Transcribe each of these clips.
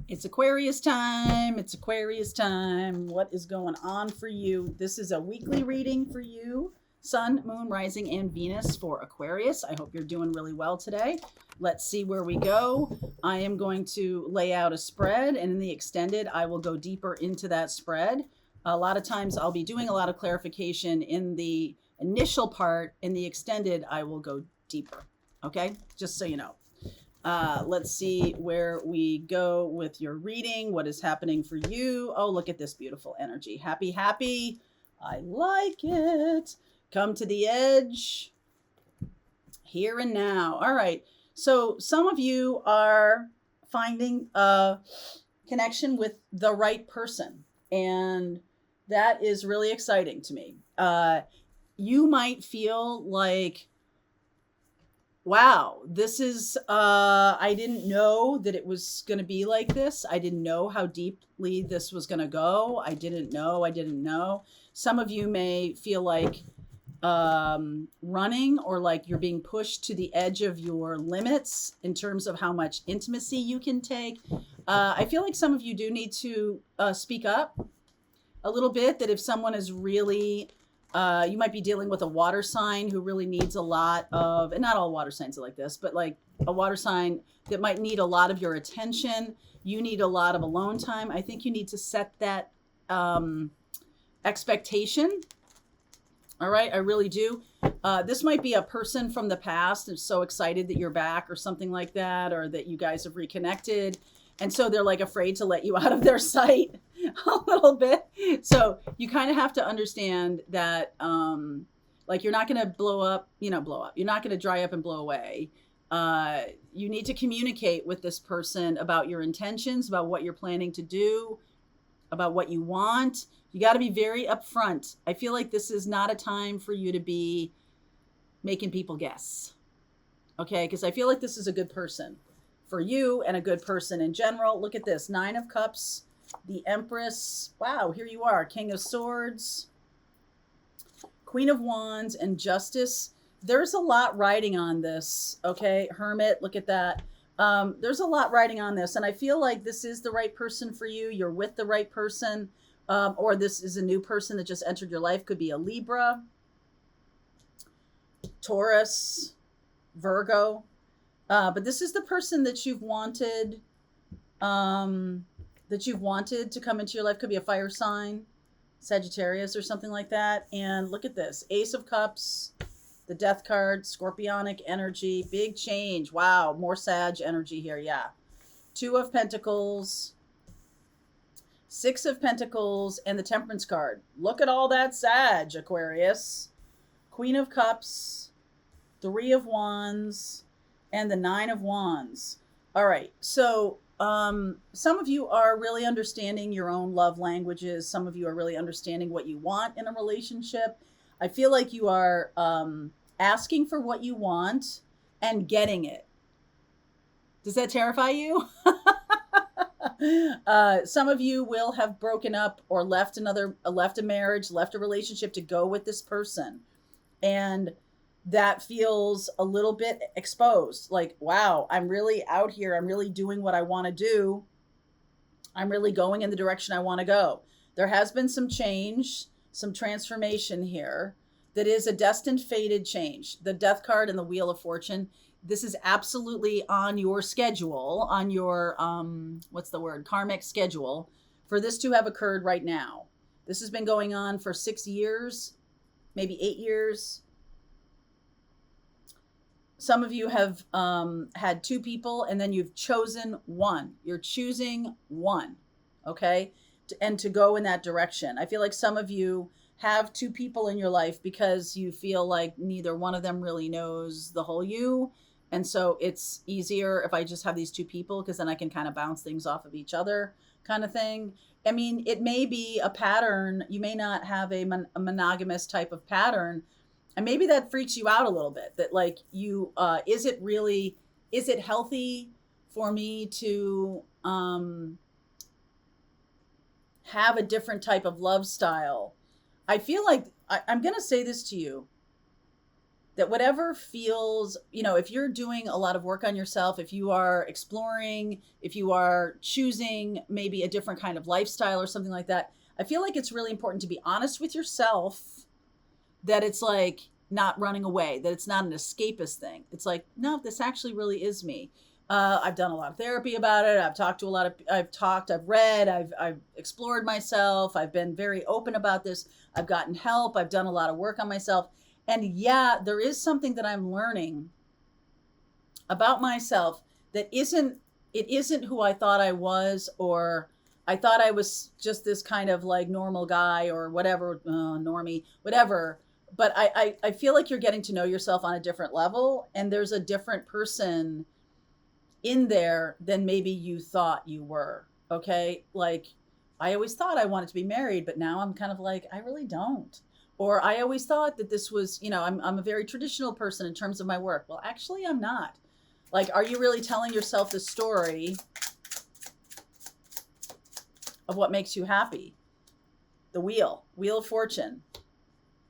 It's Aquarius time. It's Aquarius time. What is going on for you? This is a weekly reading for you. Sun, Moon, Rising, and Venus for Aquarius. I hope you're doing really well today. Let's see where we go. I am going to lay out a spread, and in the extended, I will go deeper into that spread. A lot of times, I'll be doing a lot of clarification in the initial part. In the extended, I will go deeper. Okay? Just so you know. Let's see where we go with your reading. What is happening for you? Oh, look at this beautiful energy. Happy, happy. I like it. Come to the edge. Here and now. All right. So some of you are finding a connection with the right person. And that is really exciting to me. You might feel like, wow, this is, I didn't know that it was going to be like this. I didn't know how deeply this was going to go. I didn't know. Some of you may feel like running, or like you're being pushed to the edge of your limits in terms of how much intimacy you can take. I feel like some of you do need to speak up a little bit, that if someone is really, you might be dealing with a water sign who really needs a lot of, and not all water signs are like this, but like a water sign that might need a lot of your attention. You need a lot of alone time. I think you need to set that expectation. All right, I really do. This might be a person from the past and so excited that you're back or something like that, or that you guys have reconnected. And so they're like afraid to let you out of their sight a little bit. So you kind of have to understand that, like, you're not going to blow up. You're not going to dry up and blow away. You need to communicate with this person about your intentions, about what you're planning to do, about what you want. You got to be very upfront. I feel like this is not a time for you to be making people guess. Okay. Because I feel like this is a good person for you and a good person in general. Look at this. 9 of Cups, the Empress. Wow. Here you are. King of Swords, Queen of Wands, and Justice. There's a lot riding on this. Okay. Hermit. Look at that. There's a lot riding on this. And I feel like this is the right person for you. You're with the right person. Or this is a new person that just entered your life. Could be a Libra, Taurus, Virgo. But this is the person that you've wanted, to come into your life. Could be a fire sign, Sagittarius or something like that. And look at this. Ace of Cups, the Death card, Scorpionic energy, big change. Wow, more Sag energy here. Yeah. 2 of Pentacles, 6 of Pentacles, and the Temperance card. Look at all that Sag, Aquarius. Queen of Cups, 3 of Wands, and the 9 of Wands. All right. So some of you are really understanding your own love languages. Some of you are really understanding what you want in a relationship. I feel like you are asking for what you want and getting it. Does that terrify you? Some of you will have broken up or left a marriage, left a relationship to go with this person. And that feels a little bit exposed. Like, wow, I'm really out here. I'm really doing what I want to do. I'm really going in the direction I want to go. There has been some change, some transformation here that is a destined, fated change. The Death card and the Wheel of Fortune. This is absolutely on your schedule, on your, karmic schedule for this to have occurred right now. This has been going on for 6 years, maybe 8 years. Some of you have had 2 people and then you've chosen one. You're choosing one, okay? And to go in that direction. I feel like some of you have 2 people in your life because you feel like neither one of them really knows the whole you. And so it's easier if I just have these 2 people, because then I can kind of bounce things off of each other, kind of thing. I mean, it may be a pattern. You may not have a monogamous type of pattern. And maybe that freaks you out a little bit, that like you, is it healthy for me to have a different type of love style? I feel like I'm going to say this to you. that whatever feels, if you're doing a lot of work on yourself, if you are exploring, if you are choosing maybe a different kind of lifestyle or something like that, I feel like it's really important to be honest with yourself, that it's like not running away, that it's not an escapist thing. It's like, no, this actually really is me. I've done a lot of therapy about it. I've read, I've explored myself. I've been very open about this. I've gotten help. I've done a lot of work on myself. And yeah, there is something that I'm learning about myself that isn't who I thought I was, or I thought I was just this kind of like normal guy or whatever, normie, whatever. But I feel like you're getting to know yourself on a different level, and there's a different person in there than maybe you thought you were. Okay. Like, I always thought I wanted to be married, but now I'm kind of like, I really don't. Or I always thought that this was, I'm a very traditional person in terms of my work. Well, actually, I'm not. Like, are you really telling yourself the story of what makes you happy? The Wheel of Fortune,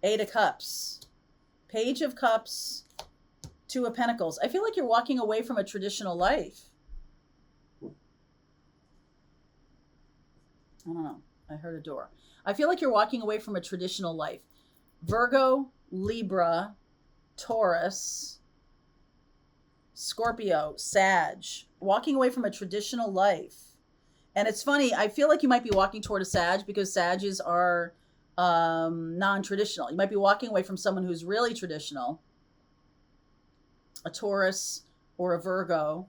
8 of Cups, Page of Cups, 2 of Pentacles. I feel like you're walking away from a traditional life. I don't know. I heard a door. I feel like you're walking away from a traditional life. Virgo, Libra, Taurus, Scorpio, Sag, walking away from a traditional life. And it's funny, I feel like you might be walking toward a Sag because Sages are non-traditional. You might be walking away from someone who's really traditional, a Taurus or a Virgo,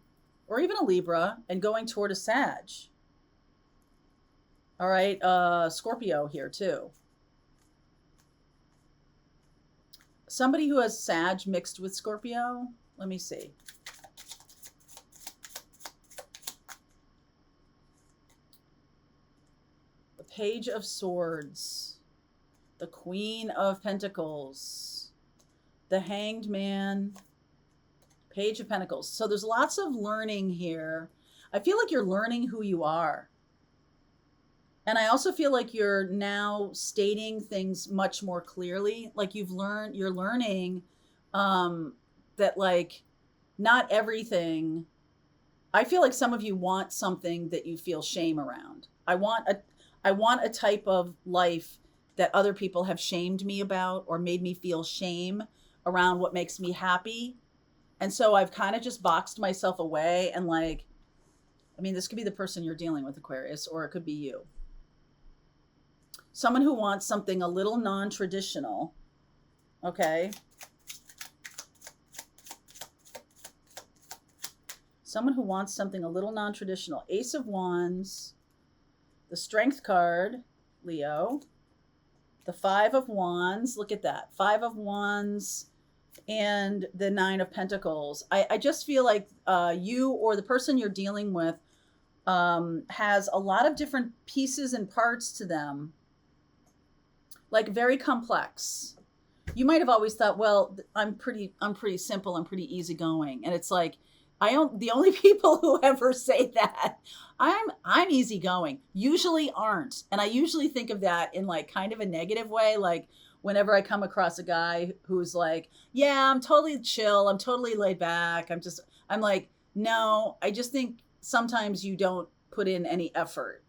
or even a Libra, and going toward a Sag. All right, Scorpio here too. Somebody who has Sag mixed with Scorpio. Let me see. The Page of Swords, the Queen of Pentacles, the Hanged Man, Page of Pentacles. So there's lots of learning here. I feel like you're learning who you are. And I also feel like you're now stating things much more clearly. Like you're learning that like not everything, I feel like some of you want something that you feel shame around. I want a type of life that other people have shamed me about or made me feel shame around what makes me happy. And so I've kind of just boxed myself away and like, I mean, this could be the person you're dealing with, Aquarius, or it could be you. Someone who wants something a little non-traditional, okay? Someone who wants something a little non-traditional. Ace of Wands, the Strength card, Leo, the 5 of Wands, look at that, 5 of Wands, and the 9 of Pentacles. I just feel like you or the person you're dealing with has a lot of different pieces and parts to them, like very complex. You might have always thought, well, I'm pretty simple, I'm pretty easygoing. And it's like, the only people who ever say that I'm easygoing usually aren't. And I usually think of that in like kind of a negative way. Like whenever I come across a guy who's like, yeah, I'm totally chill, I'm totally laid back, I'm like, no, I just think sometimes you don't put in any effort.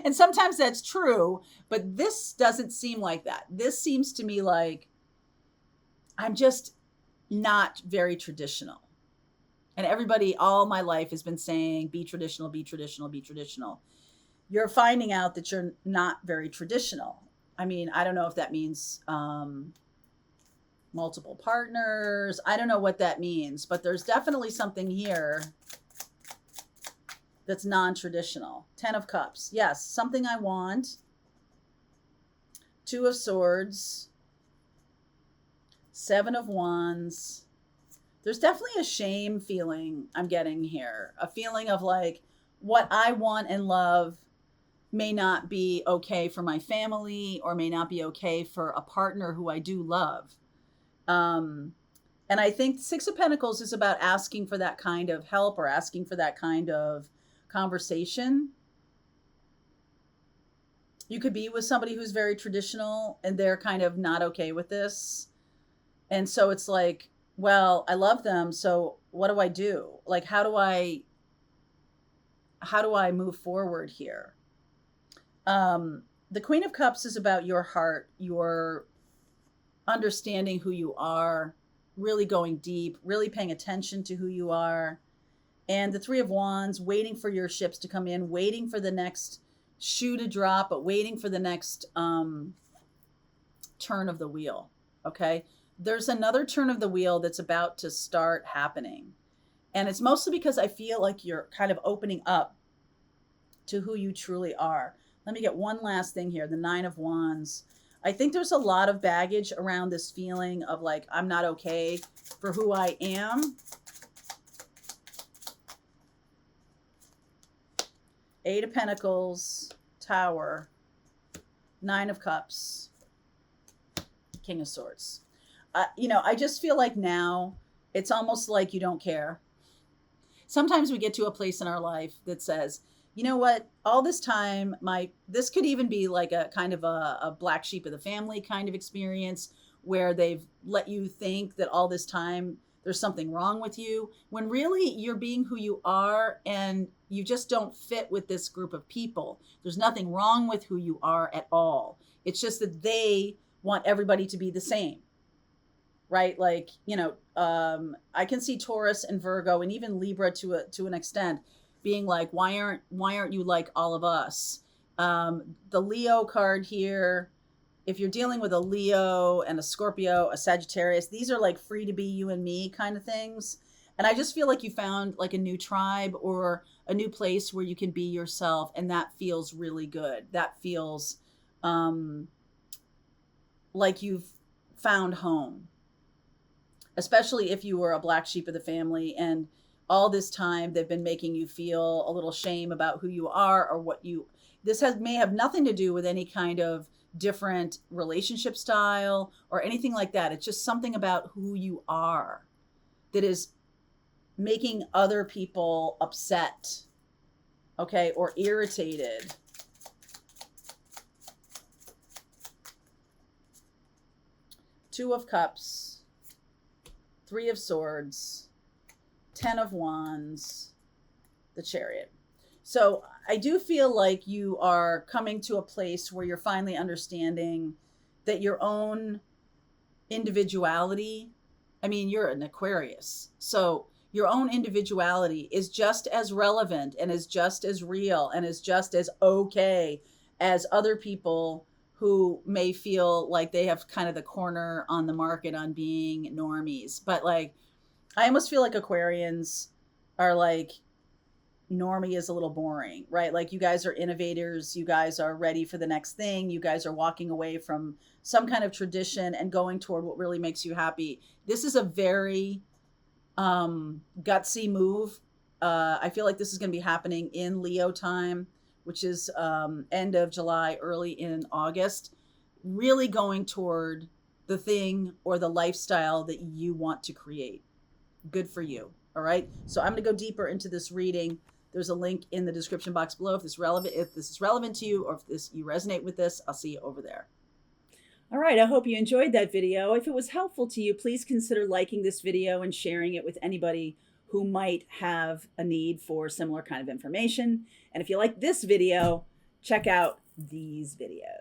And sometimes that's true, but this doesn't seem like that. This seems to me like I'm just not very traditional. And everybody all my life has been saying, be traditional, be traditional, be traditional. You're finding out that you're not very traditional. I mean, I don't know if that means multiple partners. I don't know what that means, but there's definitely something here that's non-traditional. 10 of Cups. Yes, something I want. 2 of Swords. 7 of Wands. There's definitely a shame feeling I'm getting here. A feeling of like what I want and love may not be okay for my family or may not be okay for a partner who I do love. And I think 6 of Pentacles is about asking for that kind of help or asking for that kind of conversation. You could be with somebody who's very traditional and they're kind of not okay with this. And so it's like, well, I love them, so what do I do? Like, how do I move forward here? The Queen of Cups is about your heart, your understanding who you are, really going deep, really paying attention to who you are. And the Three of Wands, waiting for your ships to come in, waiting for the next shoe to drop, but waiting for the next turn of the wheel. Okay. There's another turn of the wheel that's about to start happening. And it's mostly because I feel like you're kind of opening up to who you truly are. Let me get one last thing here. The Nine of Wands. I think there's a lot of baggage around this feeling of like, I'm not okay for who I am. Eight of Pentacles, Tower, Nine of Cups, King of Swords. I just feel like now it's almost like you don't care. Sometimes we get to a place in our life that says, you know what, all this time, this could even be like a kind of a black sheep of the family kind of experience where they've let you think that all this time there's something wrong with you, when really you're being who you are and you just don't fit with this group of people. There's nothing wrong with who you are at all. It's just that they want everybody to be the same, right? Like, I can see Taurus and Virgo and even Libra to an extent being like, why aren't you like all of us? The Leo card here, if you're dealing with a Leo and a Scorpio, a Sagittarius, these are like free to be you and me kind of things. And I just feel like you found like a new tribe or a new place where you can be yourself. And that feels really good. That feels like you've found home, especially if you were a black sheep of the family and all this time they've been making you feel a little shame about who you are or may have nothing to do with any kind of different relationship style or anything like that. It's just something about who you are that is making other people upset, okay, or irritated. Two of Cups, Three of Swords, Ten of Wands, the Chariot. So I do feel like you are coming to a place where you're finally understanding that your own individuality, I mean, you're an Aquarius, so your own individuality is just as relevant and is just as real and is just as okay as other people who may feel like they have kind of the corner on the market on being normies. But like, I almost feel like Aquarians are like, normie is a little boring, right? Like, you guys are innovators. You guys are ready for the next thing. You guys are walking away from some kind of tradition and going toward what really makes you happy. This is a very gutsy move. I feel like this is going to be happening in Leo time, which is end of July, early in August, really going toward the thing or the lifestyle that you want to create. Good for you. All right. So I'm going to go deeper into this reading. There's a link in the description box below if this is relevant to you, or if you resonate with this. I'll see you over there. All right, I hope you enjoyed that video. If it was helpful to you, please consider liking this video and sharing it with anybody who might have a need for similar kind of information. And if you like this video, check out these videos.